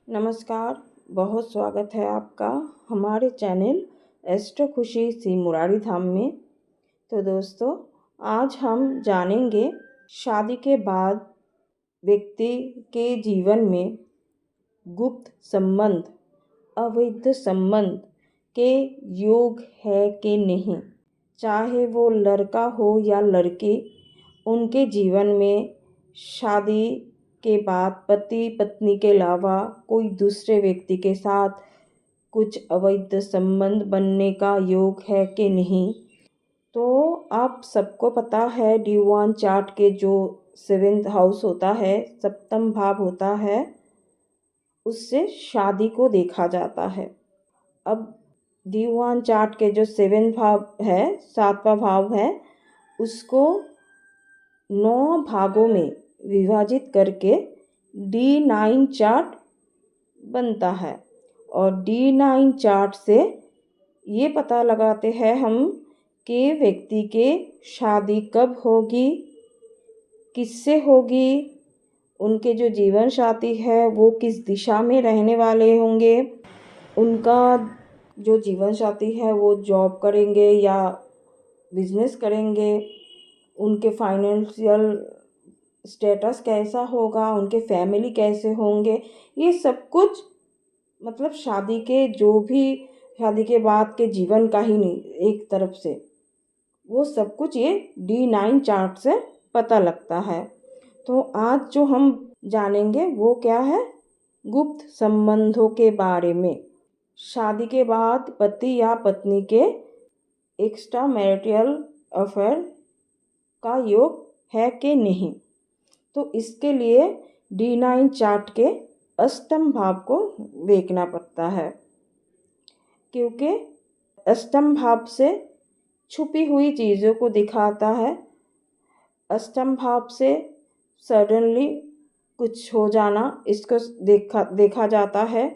नमस्कार, बहुत स्वागत है आपका हमारे चैनल एस्ट्रो खुशी सी मुरारी धाम में। तो दोस्तों, आज हम जानेंगे शादी के बाद व्यक्ति के जीवन में गुप्त संबंध, अवैध संबंध के योग है कि नहीं। चाहे वो लड़का हो या लड़की, उनके जीवन में शादी के बाद पति पत्नी के अलावा कोई दूसरे व्यक्ति के साथ कुछ अवैध संबंध बनने का योग है कि नहीं। तो आप सबको पता है, डिवाइन चार्ट के जो 7th हाउस होता है, सप्तम भाव होता है, उससे शादी को देखा जाता है। अब डिवाइन चार्ट के जो 7th भाव है, 7वां भाव है, उसको 9 भागों में विभाजित करके D9 चार्ट बनता है। और D9 चार्ट से ये पता लगाते हैं हम कि व्यक्ति के शादी कब होगी, किससे होगी, उनके जो जीवन साथी है वो किस दिशा में रहने वाले होंगे, उनका जो जीवन साथी है वो जॉब करेंगे या बिजनेस करेंगे, उनके फाइनेंशियल स्टेटस कैसा होगा, उनके फैमिली कैसे होंगे, ये सब कुछ मतलब शादी के बाद के जीवन का ही नहीं, एक तरफ से वो सब कुछ ये D9 चार्ट से पता लगता है। तो आज जो हम जानेंगे वो क्या है, गुप्त संबंधों के बारे में। शादी के बाद पति या पत्नी के एक्स्ट्रा मैरिटल अफेयर का योग है कि नहीं। तो इसके लिए D9 चार्ट के अष्टम भाव को देखना पड़ता है, क्योंकि अष्टम भाव से छुपी हुई चीज़ों को दिखाता है। अष्टम भाव से सडनली कुछ हो जाना, इसको देखा जाता है,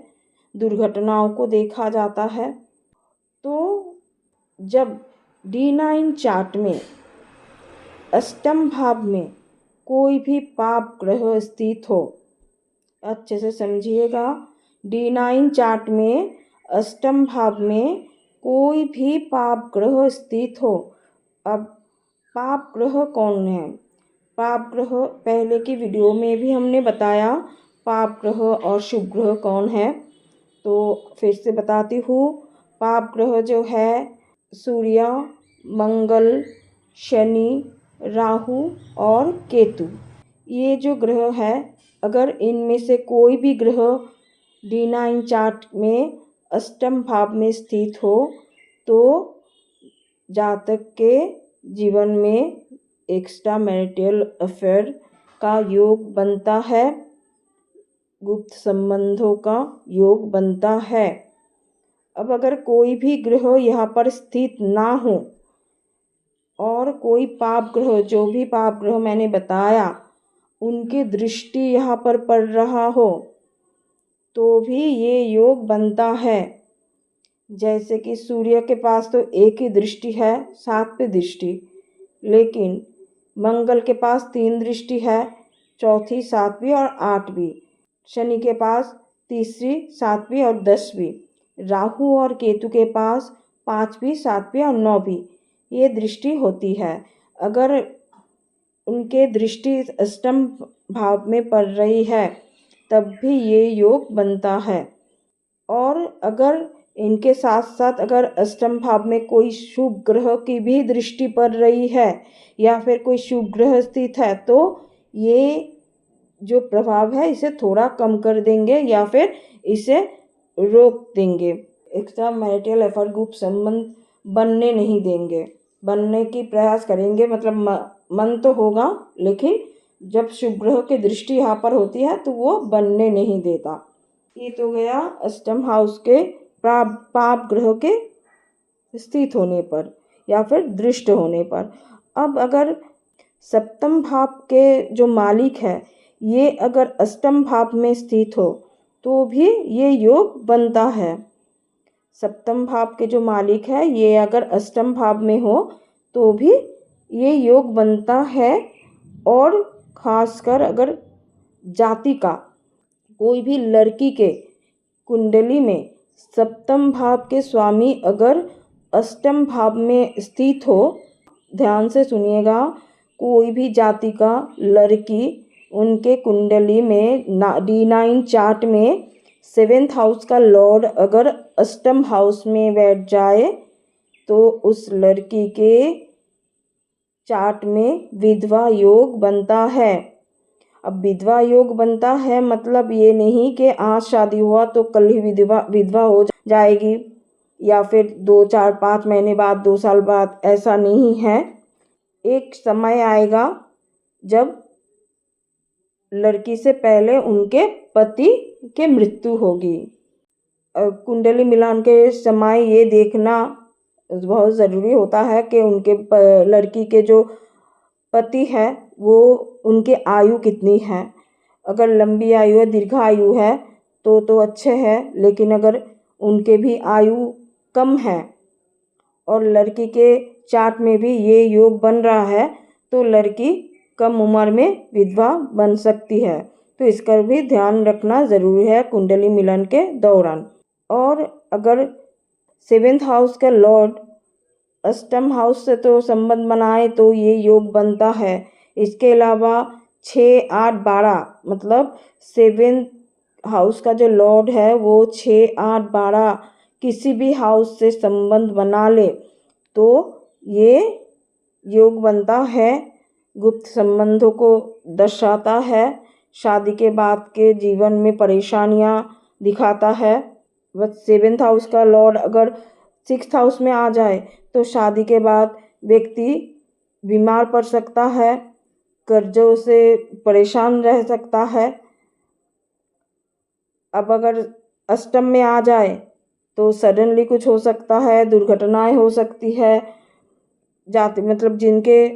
दुर्घटनाओं को देखा जाता है। तो जब D9 चार्ट में अष्टम भाव में कोई भी पाप ग्रह स्थित हो, अच्छे से समझिएगा, D9 चार्ट में अष्टम भाव में कोई भी पाप ग्रह स्थित हो। अब पाप ग्रह कौन है? पाप ग्रह पहले की वीडियो में भी हमने बताया, पाप ग्रह और शुभ ग्रह कौन है। तो फिर से बताती हूँ, पाप ग्रह जो है सूर्य, मंगल, शनि, राहु और केतु, ये जो ग्रह है, अगर इनमें से कोई भी ग्रह D9 चार्ट में अष्टम भाव में स्थित हो तो जातक के जीवन में एक्स्ट्रा मैरिटल अफेयर का योग बनता है, गुप्त संबंधों का योग बनता है। अब अगर कोई भी ग्रह यहाँ पर स्थित ना हो और कोई पाप ग्रह, जो भी पाप ग्रह मैंने बताया, उनकी दृष्टि यहाँ पर पड़ रहा हो तो भी ये योग बनता है। जैसे कि सूर्य के पास तो एक ही दृष्टि है, 7वीं दृष्टि, लेकिन मंगल के पास 3 दृष्टि है, 4वीं, 7वीं और 8वीं। शनि के पास 3री, 7वीं और 10वीं। राहु और केतु के पास 5वीं, 7वीं और 9वीं ये दृष्टि होती है। अगर उनके दृष्टि अष्टम भाव में पड़ रही है तब भी ये योग बनता है। और अगर इनके साथ साथ अगर अष्टम भाव में कोई शुभ ग्रह की भी दृष्टि पड़ रही है या फिर कोई शुभ ग्रह स्थित है तो ये जो प्रभाव है इसे थोड़ा कम कर देंगे या फिर इसे रोक देंगे। एक्स्ट्रा मैरिटल अफेयर, गुप्त संबंध बनने नहीं देंगे, बनने की प्रयास करेंगे, मतलब मन तो होगा, लेकिन जब शुभ ग्रह की दृष्टि यहाँ पर होती है तो वो बनने नहीं देता। ये तो गया अष्टम हाउस के पाप ग्रह के स्थित होने पर या फिर दृष्ट होने पर। अब अगर सप्तम भाव के जो मालिक है ये अगर अष्टम भाव में स्थित हो तो भी ये योग बनता है। सप्तम भाव के जो मालिक है ये अगर अष्टम भाव में हो तो भी ये योग बनता है। और खासकर अगर जाति का कोई भी लड़की के कुंडली में सप्तम भाव के स्वामी अगर अष्टम भाव में स्थित हो, ध्यान से सुनिएगा, कोई भी जाति का लड़की उनके कुंडली में D9 चार्ट में 7th हाउस का लॉर्ड अगर अष्टम हाउस में बैठ जाए तो उस लड़की के चार्ट में विधवा योग बनता है। अब विधवा योग बनता है मतलब ये नहीं कि आज शादी हुआ तो कल ही विधवा हो जाएगी या फिर 2, 4, 5 महीने बाद, 2 साल बाद, ऐसा नहीं है। एक समय आएगा जब लड़की से पहले उनके पति के मृत्यु होगी। कुंडली मिलान के समय ये देखना बहुत ज़रूरी होता है कि उनके लड़की के जो पति है वो उनके आयु कितनी है। अगर लंबी आयु है, दीर्घायु है तो अच्छे है, लेकिन अगर उनके भी आयु कम है और लड़की के चार्ट में भी ये योग बन रहा है तो लड़की कम उम्र में विधवा बन सकती है। तो इसका भी ध्यान रखना ज़रूरी है कुंडली मिलन के दौरान। और अगर 7th हाउस का लॉर्ड अष्टम हाउस से तो संबंध बनाए तो ये योग बनता है। इसके अलावा 6, 8, 12 मतलब 7th हाउस का जो लॉर्ड है वो 6, 8, 12 किसी भी हाउस से संबंध बना ले तो ये योग बनता है, गुप्त संबंधों को दर्शाता है, शादी के बाद के जीवन में परेशानियां दिखाता है। बस 7th हाउस का लॉर्ड अगर 6th हाउस में आ जाए तो शादी के बाद व्यक्ति बीमार पड़ सकता है, कर्जों से परेशान रह सकता है। अब अगर अष्टम में आ जाए तो सडनली कुछ हो सकता है, दुर्घटनाएं हो सकती है। जाति मतलब जिनके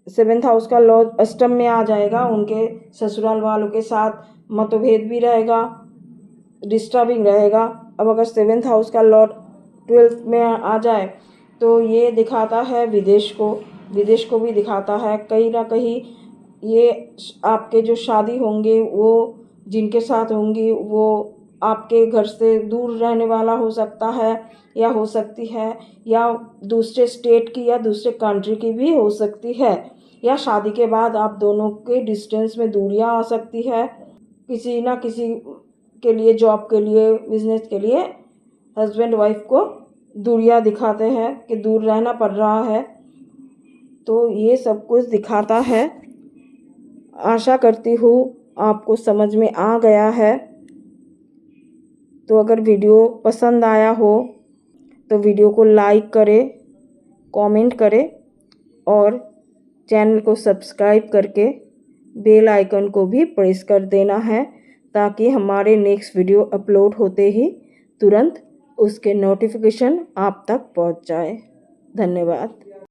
7th हाउस का लॉर्ड अष्टम में आ जाएगा उनके ससुराल वालों के साथ मतभेद भी रहेगा, डिस्टर्बिंग रहेगा। अब अगर 7th हाउस का लॉर्ड 12th में आ जाए तो ये दिखाता है विदेश को भी दिखाता है। कहीं ना कहीं ये आपके जो शादी होंगे वो जिनके साथ होंगी वो आपके घर से दूर रहने वाला हो सकता है या हो सकती है, या दूसरे स्टेट की या दूसरे कंट्री की भी हो सकती है, या शादी के बाद आप दोनों के डिस्टेंस में दूरियां आ सकती है। किसी ना किसी के लिए, जॉब के लिए, बिजनेस के लिए हस्बैंड वाइफ को दूरियां दिखाते हैं कि दूर रहना पड़ रहा है। तो ये सब कुछ दिखाता है। आशा करती हूँ आपको समझ में आ गया है। तो अगर वीडियो पसंद आया हो तो वीडियो को लाइक करें, कमेंट करें और चैनल को सब्सक्राइब करके बेल आइकन को भी प्रेस कर देना है ताकि हमारे नेक्स्ट वीडियो अपलोड होते ही तुरंत उसके नोटिफिकेशन आप तक पहुंच जाए। धन्यवाद।